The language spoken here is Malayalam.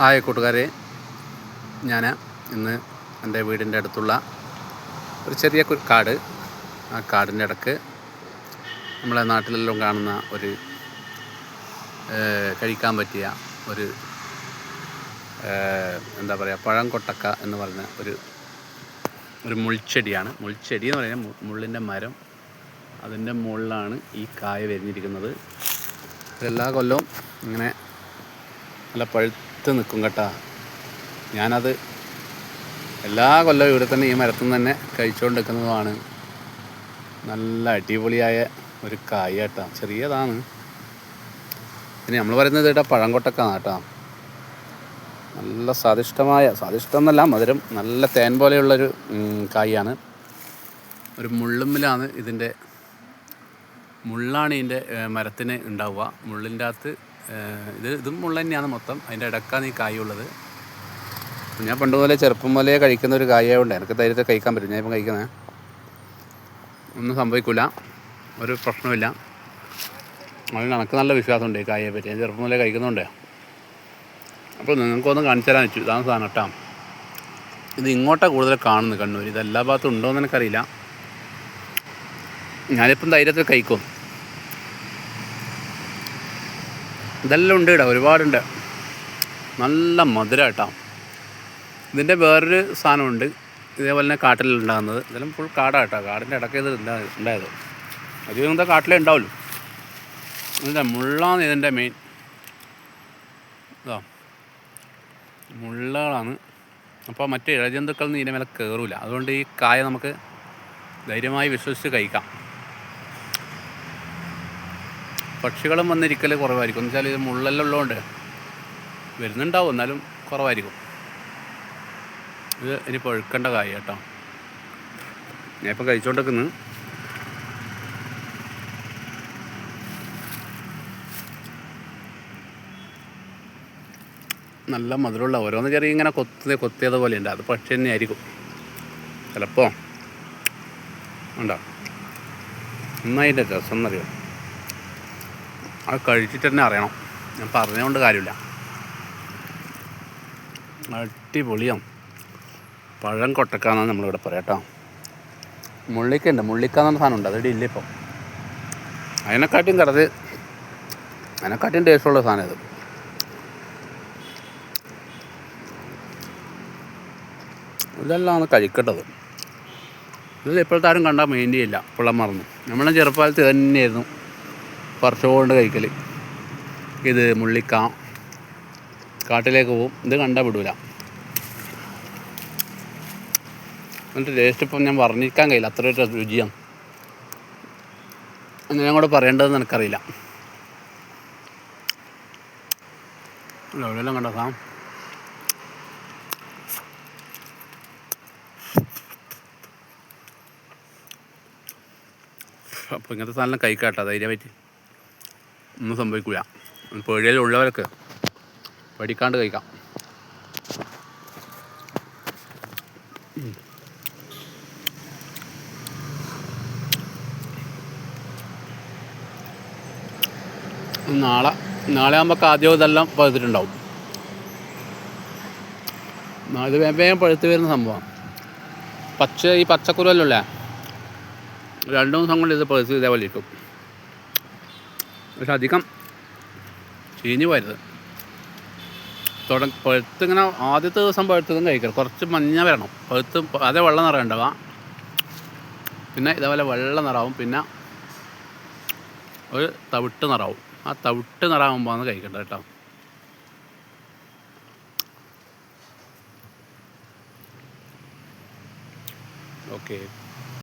ഹായ് കൂട്ടുകാരെ, ഞാൻ ഇന്ന് എൻ്റെ വീടിൻ്റെ അടുത്തുള്ള ഒരു ചെറിയ കാട്, ആ കാടിൻ്റെ ഇടയ്ക്ക് നമ്മളെ നാട്ടിലെല്ലാം കാണുന്ന ഒരു കഴിക്കാൻ പറ്റിയ ഒരു എന്താ പറയുക, പഴം കൊട്ടക്ക എന്ന് പറഞ്ഞ ഒരു മുൾച്ചെടിയാണ്. മുൾച്ചെടി എന്ന് പറഞ്ഞാൽ മുള്ളിൻ്റെ മരം, അതിൻ്റെ മുകളിലാണ് ഈ കായ വിരിഞ്ഞിരിക്കുന്നത്. എല്ലാ കൊല്ലവും ഇങ്ങനെ നല്ല പഴുത്ത് നിൽക്കും കേട്ടോ. ഞാനത് എല്ലാ കൊല്ലവും ഇവിടെ തന്നെ ഈ മരത്തിൽ നിന്ന് തന്നെ കഴിച്ചുകൊണ്ടിരിക്കുന്നതുമാണ്. നല്ല അടിപൊളിയായ ഒരു കായ കേട്ടോ, ചെറിയതാണ്. പിന്നെ നമ്മൾ പറയുന്നത് കേട്ടോ പഴംകൊട്ടക്കാണ് കേട്ടോ. നല്ല സ്വാദിഷ്ടം എന്നല്ല, മധുരം, നല്ല തേൻ പോലെയുള്ളൊരു കായാണ്. ഒരു മുള്ളുമ്മിലാണ് മുള്ളാണ് ഇതിൻ്റെ മരത്തിന് ഉണ്ടാവുക. മുള്ളിൻ്റെ അകത്ത് ഇതും മുള്ള തന്നെയാണ് മൊത്തം. അതിൻ്റെ ഇടക്കാണ് ഈ കായുള്ളത്. ഞാൻ പണ്ട് പോലെ ചെറുപ്പം പോലെ കഴിക്കുന്ന ഒരു കായതുകൊണ്ട് എനിക്ക് ധൈര്യത്തിൽ കഴിക്കാൻ പറ്റും. ഞാനിപ്പം കഴിക്കുന്നത് ഒന്നും സംഭവിക്കില്ല, ഒരു പ്രശ്നമില്ല. അതിന് എനിക്ക് നല്ല വിശ്വാസമുണ്ട് ഈ കായയെ പറ്റി. ഞാൻ ചെറുപ്പം പോലെ കഴിക്കുന്നുണ്ട്. അപ്പോൾ നിങ്ങൾക്കൊന്ന് കാണിച്ചു തരാൻ വെച്ചു. ഇതാണ് സാധനം കേട്ടോ. ഇത് ഇങ്ങോട്ടാണ് കൂടുതൽ കാണുന്നത്, കണ്ണൂർ. ഇത് എല്ലാ ഭാഗത്തും ഉണ്ടോ എന്ന് എനിക്കറിയില്ല. ഞാനിപ്പം ധൈര്യത്തിൽ കഴിക്കും. ഇതെല്ലാം ഉണ്ട് ഇവിടെ, ഒരുപാടുണ്ട്. നല്ല മധുരം കേട്ടോ. ഇതിൻ്റെ വേറൊരു സാധനമുണ്ട്, ഇതേപോലെ തന്നെ കാട്ടിലുണ്ടാകുന്നത്. ഇതെല്ലാം ഫുൾ കാടാണ് കേട്ടോ. കാടിൻ്റെ ഇടയ്ക്ക് ഇത് ഉണ്ടായത്. അധികം എന്താ കാട്ടിലേ ഉണ്ടാവുള്ളൂ. ഇതിൻ്റെ മുള്ളാണ് ഇതിൻ്റെ മെയിൻ. ഇതാ മുള്ളകളാണ്. അപ്പോൾ മറ്റ് ഇഴജന്തുക്കളൊന്നും ഇതിൻ്റെ മേലെ കയറില്ല. അതുകൊണ്ട് ഈ കായ നമുക്ക് ധൈര്യമായി വിശ്വസിച്ച് കഴിക്കാം. പക്ഷികളും വന്നിരിക്കൽ കുറവായിരിക്കും. എന്ന് വെച്ചാൽ ഇത് മുള്ളെല്ലാം ഉള്ളതുകൊണ്ട് വരുന്നുണ്ടാവും, എന്നാലും കുറവായിരിക്കും. ഇത് ഇനി പഴുക്കേണ്ട കായ കേട്ടോ. ഞാനിപ്പം കഴിച്ചുകൊണ്ടിരിക്കുന്നു. നല്ല മധുരമുള്ള ഓരോന്ന് ചെറിയ ഇങ്ങനെ കൊത്തിയത് പോലെ ഉണ്ട്. അത് പക്ഷി തന്നെ ആയിരിക്കും ചിലപ്പോൾ. ഉണ്ടോ നന്നായിട്ട് രസം എന്നറിയോ. അത് കഴിച്ചിട്ട് തന്നെ അറിയണം. ഞാൻ പറഞ്ഞുകൊണ്ട് കാര്യമില്ല. അടിപൊളിയാണ്. പഴം കൊട്ടക്കാന്നാണ് നമ്മളിവിടെ പറയാം കേട്ടോ. മുള്ളിക്കുണ്ട്, മുള്ളിക്കാന്ന് പറഞ്ഞ സാധനമുണ്ട്. അതിവിടെ ഇല്ല ഇപ്പം. അതിനെക്കാട്ടിയും ടേസ്റ്റുള്ള സാധനം ഇത്. ഇതെല്ലാം ഒന്ന് കഴിക്കേണ്ടത്. ഇത് ഇപ്പോഴത്തെ ആരും കണ്ടാൽ മെയിൻ ചെയ്യില്ല, പിള്ളം മറന്നു. നമ്മളെ ചെറുപ്പകാലത്ത് തന്നെയായിരുന്നു വർഷമുകൊണ്ട് കഴിക്കൽ. ഇത് മുള്ളിക്ക കാട്ടിലേക്ക് പോവും, ഇത് കണ്ടാൽ വിടൂല. എന്നിട്ട് ടേസ്റ്റ് ഇപ്പം ഞാൻ വർണ്ണിക്കാൻ കഴിയില്ല, അത്രയൊരു രുചിയാണ്. ഞാൻ കൂടെ പറയേണ്ടതെന്ന് എനിക്കറിയില്ല. എവിടെയെല്ലാം കണ്ടോ സാം. അപ്പോൾ ഇങ്ങനത്തെ സാധനം കഴിക്കാട്ടോ ധൈര്യമായിട്ട്. ഒന്നും സംഭവിക്കില്ല. പേടിയിലുള്ളവരൊക്കെ പഠിക്കാണ്ട് കഴിക്കാം. നാളെ ആകുമ്പോൾ ആദ്യം ഇതെല്ലാം പഴുത്തിട്ടുണ്ടാവും. ഇത് വേഗം പഴുത്ത് വരുന്ന സംഭവമാണ്. ഈ പച്ചക്കുരുവല്ലോ അല്ലേ, 2 ദിവസം കൊണ്ട് ഇത് പഴുത്ത് ഇതേപോലെ ഇരിക്കും. പക്ഷെ അധികം ചീഞ്ഞ് പോയത്. പഴുത്തിങ്ങനെ ആദ്യത്തെ ദിവസം പഴുത്തതും കഴിക്കണം. കുറച്ച് മഞ്ഞ വരണം, പഴുത്ത് അതേ വെള്ളം നിറയുണ്ടാവുക. പിന്നെ ഇതേപോലെ വെള്ള നിറാവും, പിന്നെ ഒരു തവിട്ട് നിറാവും. ആ തവിട്ട് നിറാവുമ്പോൾ കഴിക്കേണ്ടത് കേട്ടോ. ഓക്കെ.